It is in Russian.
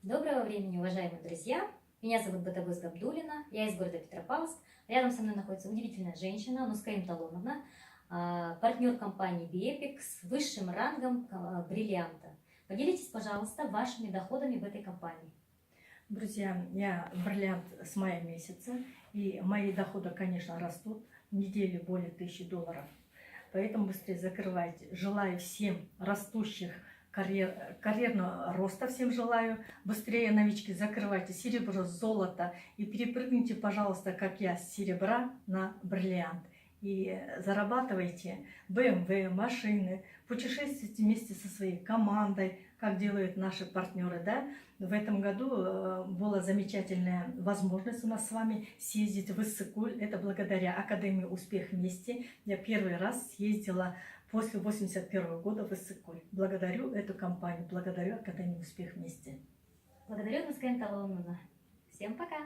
Доброго времени, уважаемые друзья! Меня зовут Батагос Габдуллина, я из города Петропавловск. Рядом со мной находится удивительная женщина, Нускаим Талоновна, партнер компании Биэпик с высшим рангом бриллианта. Поделитесь, пожалуйста, вашими доходами в этой компании. Друзья, я бриллиант с мая месяца, и мои доходы, конечно, растут. В неделю более $1000. Поэтому быстрее закрывайте. Желаю всем растущих карьерного роста, всем желаю. Быстрее, новички, закрывайте серебро, золото и перепрыгните, пожалуйста, как я, с серебра на бриллиант. И зарабатывайте BMW, машины, путешествуйте вместе со своей командой, как делают наши партнеры, да. В этом году была замечательная возможность у нас с вами съездить в Иссык-Куль. Это благодаря Академии «Успех вместе». Я первый раз съездила после 81 года в Иссык-Куль. Благодарю эту компанию, благодарю Академию «Успех вместе». Благодарю, Нускаим Талоновна. Всем пока!